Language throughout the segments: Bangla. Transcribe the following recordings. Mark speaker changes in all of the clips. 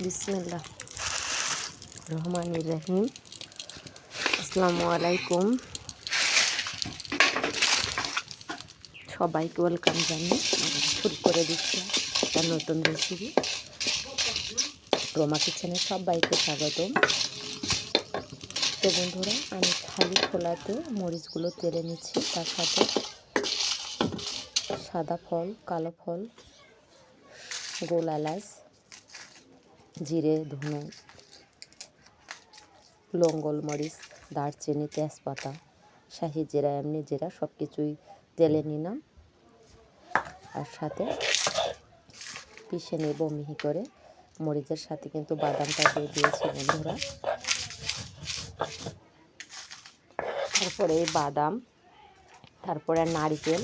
Speaker 1: বিসমিল্লাহ রহমানির রহিম। আসসালামু আলাইকুম, সবাইকে ওয়েলকাম জানিয়ে শুরু করে দিচ্ছি একটা নতুন রেসিপি। রোমা কিচেনে সবাইকে স্বাগতম। তো বন্ধুরা, আমি খালি খোলাতে মরিচগুলো তেলে নিচ্ছি, তার সাথে সাদা ফল, কালো ফল, গোল এলাচ, জিরে, ধনে, লঙ্গল মরিচ, দারচিনি, তেজপাতা, শাহি জিরা, এমনি জিরা সব কিছুই তেলে নিলাম। আর সাথে পিষে নেব মিহি করে। মরিচের সাথে কিন্তু বাদামটা দিয়ে দিয়েছি বন্ধুরা। তারপরে এই বাদাম, তারপরে নারকেল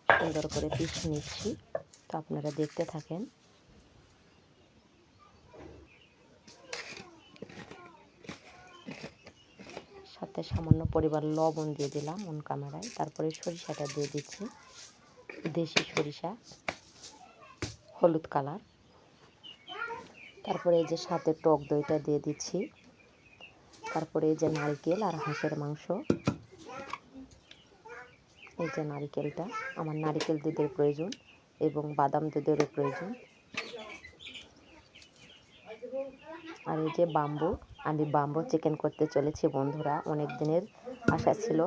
Speaker 1: সুন্দর করে পিষে নিচ্ছি। তো আপনারা দেখতে থাকেন। সাথে সামান্য পরিমাণ লবণ দিয়ে দিলাম অন ক্যামেরায়। তারপরে সরিষাটা দিয়ে দিচ্ছি, দেশি সরিষা, হলুদ কালার। তারপরে এই যে সাথে টক দইটা দিয়ে দিচ্ছি। তারপরে এই যে নারকেল আর হাঁসের মাংস। এই যে নারকেলটা, আমার নারকেল দুধের প্রয়োজন এবং বাদাম দুধেরও প্রয়োজন। আর এই যে বাম্বু, আমি বাম্বু চিকেন করতে চলেছি বন্ধুরা। অনেক দিনের আশা ছিল,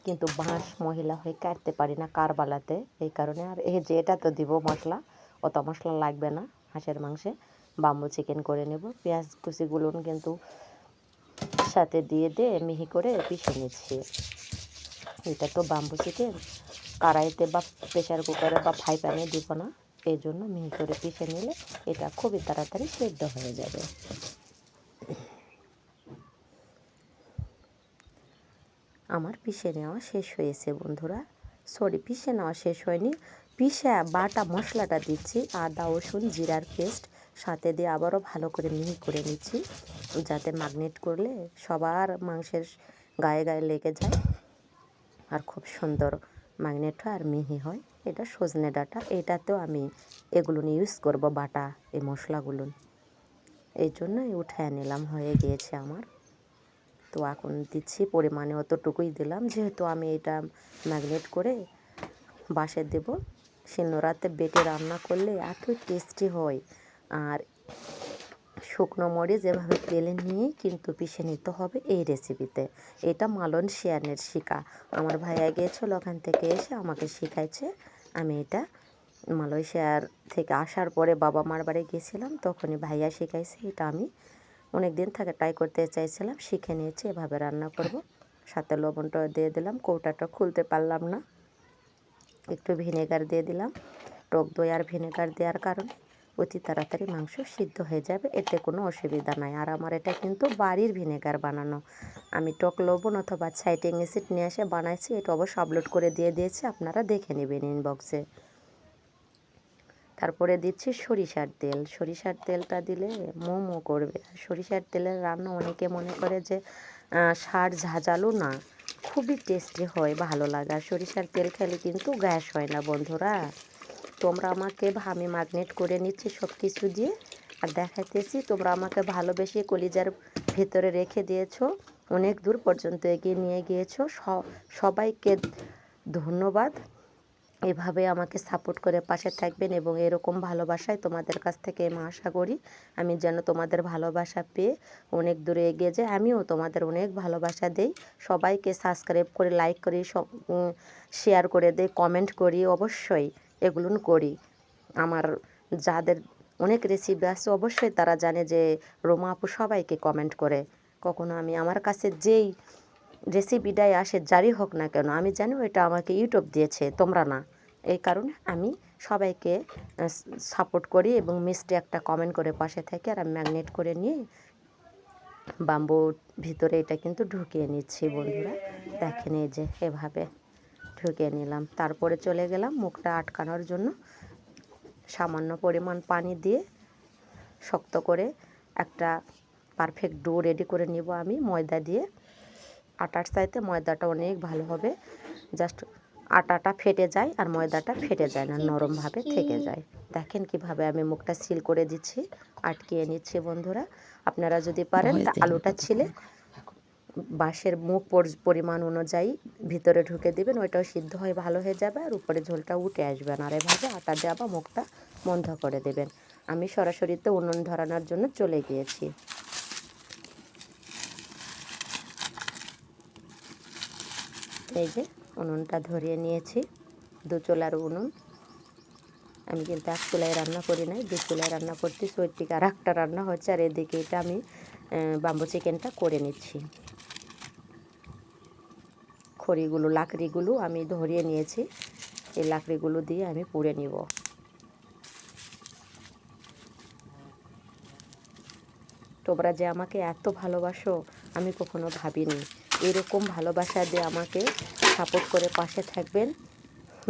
Speaker 1: কিন্তু বাঁশ মহিলা হয়ে কাটতে পারি না কারবালাতে, এই কারণে। আর এই যে এটা তো দিব মশলা, অত মশলা লাগবে না হাঁসের মাংসে। বাম্বু চিকেন করে নেব। পেঁয়াজ কুচিগুলো কিন্তু সাথে দিয়ে মিহি করে পিষে নিচ্ছি। এটা তো বাম্বু চিকেন, কড়াইতে বা প্রেশার কুকারে বা ফ্রাই প্যানে দিব না, এই জন্য মিহি করে পিষে নিলে এটা খুবই তাড়াতাড়ি সেদ্ধ হয়ে যাবে। আমার পিষে নেওয়া শেষ হয়েছে বন্ধুরা। পিষে নেওয়া শেষ হয়নি, পিষে বাটা মশলাটা দিচ্ছি। আদা, রসুন, জিরার পেস্ট সাথে দিয়ে আবারও ভালো করে মিহি করে নিচ্ছি, যাতে ম্যাগনেট করলে সবার মাংসের গায়ে গায়ে লেগে যায় আর খুব সুন্দর ম্যাগনেট হয় আর মিহি হয়। এটা সজনে ডাঁটা, এটাতেও আমি এগুলো ইউজ করব, বাটা এই মশলাগুলো। এই জন্যই উঠায় নিলাম, হয়ে গিয়েছে আমার। তো এখন দিচ্ছি পরিমাণে অতটুকুই দিলাম, যেহেতু আমি এটা ম্যাগনেট করে বাসে দেব। শিলনোড়াতে বেটে রান্না করলে এত টেস্টি হয়। আর শুকনো মরিচ এভাবে তেলে নিয়ে কিন্তু পিষে নিতে হবে এই রেসিপিতে। এটা মালয়েশিয়ানের শিখা, আমার ভাইয়া গিয়েছিল, ওখান থেকে এসে আমাকে শিখাইছে। আমি এটা মালয়েশিয়ার থেকে আসার পরে বাবা মার বাড়ি গিয়েছিলাম, তখনই ভাইয়া শিখাইছে। এটা আমি অনেক দিন থেকে ট্রাই করতে চাইছিলাম, শিখে নিয়েছি এভাবে রান্না করব। সাথে লবণটা দিয়ে দিলাম, কৌটাটা খুলতে পারলাম না। একটু ভিনেগার দিয়ে দিলাম। টক দই আর ভিনেগার দেওয়ার কারণে অতি তাড়াতাড়ি মাংস সিদ্ধ হয়ে যাবে, এতে কোনো অসুবিধা নাই। আর আমার এটা কিন্তু বাড়ির ভিনেগার বানানো, আমি টক লবণ অথবা সাইট্রিক অ্যাসিড নিয়ে এসে বানাইছি। এটা অবশ্য আপলোড করে দিয়ে দিয়েছি, আপনারা দেখে নেবেন ইনবক্সে। তারপরে দিচ্ছি সরিষার তেল। সরিষার তেলটা দিলে মোমো করবে। আর সরিষার তেলের রান্না অনেকে মনে করে যে স্বাদ ঝাঁঝালো, না, খুবই টেস্টি হয়, ভালো লাগে। আর সরিষার তেল খেলে কিন্তু গ্যাস হয় না বন্ধুরা। তোমরা আমাকে, আমি ম্যাগনেট করে নিচ্ছি সব কিছু দিয়ে আর দেখাইতেছি। তোমরা আমাকে ভালোবেসে কলিজার ভেতরে রেখে দিয়েছো, অনেক দূর পর্যন্ত এগিয়ে নিয়ে গিয়েছো। সবাইকে ধন্যবাদ। এভাবে আমাকে সাপোর্ট করে পাশে থাকবেন এবং এরকম ভালোবাসায় তোমাদের কাছ থেকে আমি আশা করি আমি যেন তোমাদের ভালোবাসা পেয়ে অনেক দূরে এগিয়ে যাই। আমিও তোমাদের অনেক ভালোবাসা দেই। সবাইকে সাবস্ক্রাইব করে, লাইক করি, শেয়ার করে দেই, কমেন্ট করি, অবশ্যই এগুলো করি। আমার যাদের অনেক রেসিপি আছে, অবশ্যই তারা জানে যে রোমা আপু সবাইকে কমেন্ট করে। কখনো আমি, আমার কাছে যেই রেসিপিটাই আসে, যারই হোক না কেন, আমি জানি ওইটা আমাকে ইউটিউব দিয়েছে, তোমরা না। এই কারণে আমি সবাইকে সাপোর্ট করি এবং মিষ্টি একটা কমেন্ট করে পাশে থেকে। আর আমি ম্যাগনেট করে নিয়ে বাম্বুর ভিতরে এটা কিন্তু ঢুকিয়ে নিচ্ছি বন্ধুরা। দেখেন এই যে এভাবে ঢুকিয়ে নিলাম। তারপরে চলে গেলাম মুখটা আটকানোর জন্য, সামান্য পরিমাণ পানি দিয়ে শক্ত করে একটা পারফেক্ট ডো রেডি করে নিব আমি ময়দা দিয়ে। আটার চাইতে ময়দাটা অনেক ভালো হবে। জাস্ট আটাটা ফেটে যায় আর ময়দাটা ফেটে যায় না, নরমভাবে থেকে যায়। দেখেন কিভাবে আমি মুখটা সিল করে দিচ্ছি, আটকিয়ে নিচ্ছি বন্ধুরা। আপনারা যদি পারেন তা আলুটা ছিলে বাঁশের মুখ পরিমাণ অনুযায়ী ভিতরে ঢুকে দিবেন, ওইটাও সিদ্ধ হয়ে ভালো হয়ে যাবে আর উপরে ঝোলটা উঠে আসবে না। আর এভাবে আটা দিয়ে আবার মুখটা বন্ধ করে দেবেন। আমি সরাসরিতে উনুন ধরানোর জন্য চলে গিয়েছি। এই যে উনুনটা ধরিয়ে নিয়েছি, 2 চুলার উনুন। আমি কিন্তু 1 চুলায় রান্না করি নাই, 2 চুলায় রান্না করতেছি। ওই দিকে আর একটা রান্না হচ্ছে আর এদিকে এটা আমি বাম্বু চিকেনটা করে নিচ্ছি। খড়িগুলো লাকড়িগুলো আমি ধরিয়ে নিয়েছি, এই লাকড়িগুলো দিয়ে আমি পুড়ে নিব। তোমরা যে আমাকে এত ভালোবাসো আমি কখনো ভাবিনি। এরকম ভালোবাসা দিয়ে আমাকে সাপোর্ট করে পাশে থাকবেন,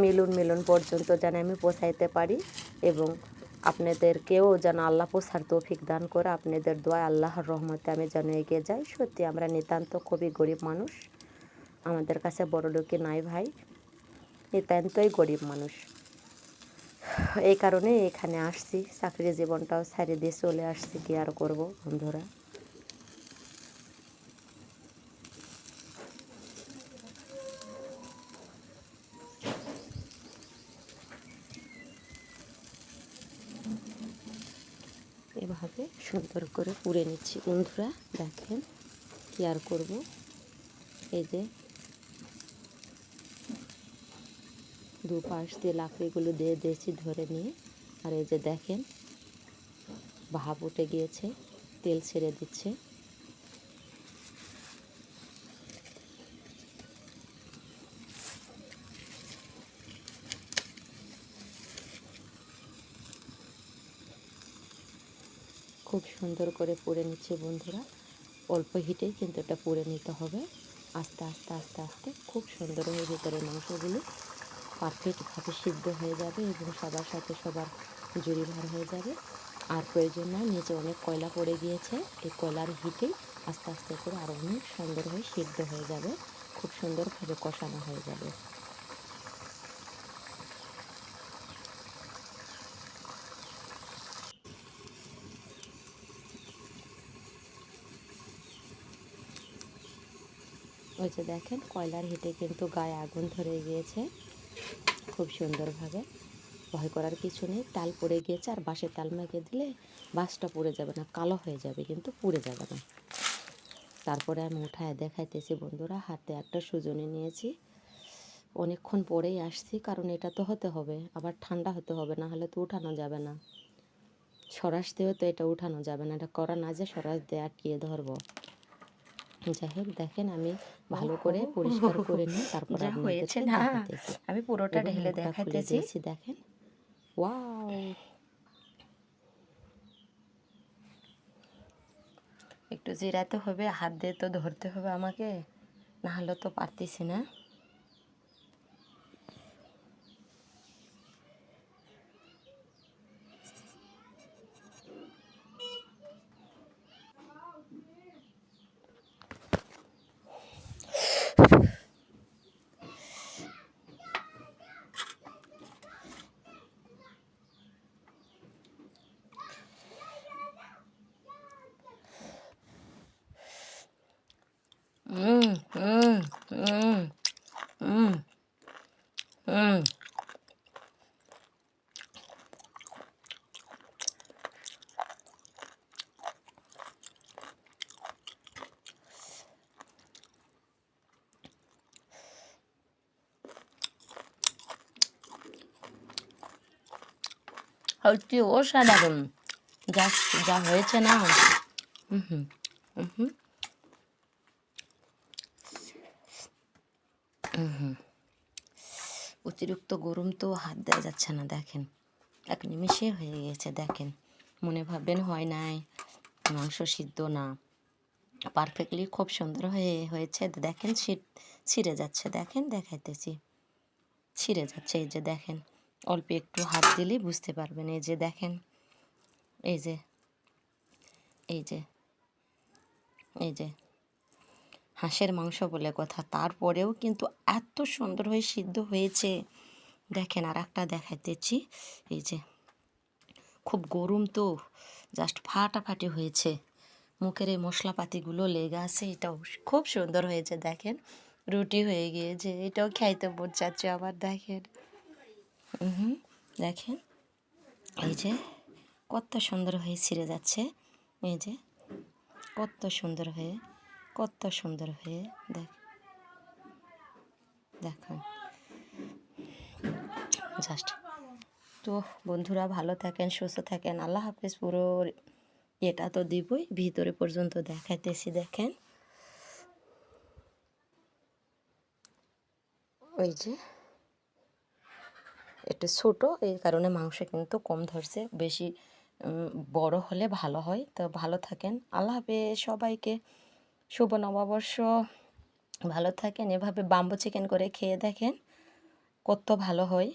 Speaker 1: মিলন পর্যন্ত যেন আমি পৌঁছাইতে পারি এবং আপনাদেরকেও যেন আল্লাহ পৌঁছার তৌফিক দান করে। আপনাদের দোয়া আল্লাহর রহমতে আমি যেন এগিয়ে যাই। সত্যি আমরা নিতান্ত খুবই গরিব মানুষ, আমাদের কাছে বড়লোকি নাই ভাই, নিতান্তই গরিব মানুষ। এই কারণে এখানে আসছি, চাকরি জীবনটাও ছেড়ে দিয়ে চলে আসছি, কি আর করবো বন্ধুরা। এভাবে সুন্দর করে পুড়ে নিচ্ছি বন্ধুরা, দেখেন কি আর করব। এই যে দুপাশ দিয়ে লাকড়িগুলো দিয়ে দিয়েছি ধরে নিয়ে, আর এই যে দেখেন ভাপ উঠে গিয়েছে, তেল ছেড়ে দিচ্ছে। খুব সুন্দর করে পুড়ে নিচ্ছি বন্ধুরা, অল্প হিটেই কিন্তু এটা পুড়ে নিতে হবে। আস্তে আস্তে আস্তে আস্তে খুব সুন্দর হয়ে ভিতরের মাংসগুলো পারফেক্টভাবে সিদ্ধ হয়ে যাবে এবং সবার সাথে সবার জুড়ি ভর হয়ে যাবে। আর প্রয়োজন নয়, নিচে অনেক কয়লা পড়ে গিয়েছে, এই কয়লার হিটেই আস্তে আস্তে করে আরও অনেক সুন্দর হয়ে সিদ্ধ হয়ে যাবে, খুব সুন্দরভাবে কষানো হয়ে যাবে। ওই যে দেখেন কয়লার হিটে কিন্তু গায়ে আগুন ধরে গিয়েছে খুব সুন্দরভাবে। ভয় করার কিছু নেই, তাল পড়ে গিয়েছে আর বাঁশের তাল মেখে দিলে বাঁশটা পুড়ে যাবে না, কালো হয়ে যাবে কিন্তু পুড়ে যাবে না। তারপরে আমি উঠায় দেখাইতেছি বন্ধুরা, হাতে একটা সুজনি নিয়েছি, অনেকক্ষণ পরেই আসছি কারণ এটা তো হতে হবে, আবার ঠান্ডা হতে হবে, না হলে তো উঠানো যাবে না। সরাস দিয়েও তো এটা উঠানো যাবে না, এটা করা না যে সরাস দিয়ে আটকিয়ে ধরবো। যাই হোক দেখেন আমি ভালো করে পরিষ্কার করে নিই, তারপর
Speaker 2: হয়েছে
Speaker 1: আপনাদেরকে
Speaker 2: না,
Speaker 1: দেখাইতেছি।
Speaker 2: আমি পুরোটা
Speaker 1: এবং
Speaker 2: ঢেলে
Speaker 1: মুখটা খুলে
Speaker 2: দেখাইতেছি।
Speaker 1: দিয়েছি, দেখেন ওয়াও।
Speaker 2: একটু জিরাতে হবে, হাত দিয়ে তো ধরতে হবে আমাকে, না হলে তো পারতেছি না। হুম হুম হুম হুম হুম সত্যি অসাধারণ, যা যা হয়েছে না। হুম হুম হুম হুম অতিরিক্ত গরম তো হাত দেওয়া যাচ্ছে না, দেখেন এক নিমিষে হয়ে গেছে। দেখেন মনে ভাববেন হয় নাই, মাংস সিদ্ধ না, পারফেক্টলি খুব সুন্দর হয়েছে। দেখেন ছিঁড়ে যাচ্ছে, দেখেন দেখাইতেছি, ছিঁড়ে যাচ্ছে। এই যে দেখেন অল্প একটু হাত দিলেই বুঝতে পারবেন। এই যে দেখেন, এই যে এই যে এই যে হাঁসের মাংস বলে কথা, তারপরেও কিন্তু এত সুন্দর হয়ে সিদ্ধ হয়েছে। দেখেন আর একটা দেখাইতেছি, এই যে খুব গরম তো, জাস্ট ফাটাফাটি হয়েছে। মুখের এই মশলাপাতিগুলো লেগে আছে, এটাও খুব সুন্দর হয়েছে। দেখেন রুটি হয়ে গিয়েছে, এটাও খাইতে মন চাচ্ছে আবার। দেখেন দেখেন এই যে কত সুন্দর হয়ে ছিঁড়ে যাচ্ছে, এই যে কত সুন্দর হয়ে, কত সুন্দর হয়ে দেখুন জাস্ট। তো বন্ধুরা ভালো থাকেন, সুস্থ থাকেন, আল্লাহ হাফেজ। পুরো এটা তো দিবই, ভিতরে পর্যন্ত দেখাইতেছি। দেখেন ওই যে একটু ছোটো, এই কারণে মাংস কিন্তু কম ধরছে, বেশি বড় হলে ভালো হয়। তো ভালো থাকেন, আল্লাহ হাফেজ সবাইকে, শুভ নববর্ষ। ভালো থাকেন, এভাবে বাম্বু চিকেন করে খেয়ে দেখেন কত ভালো হয়।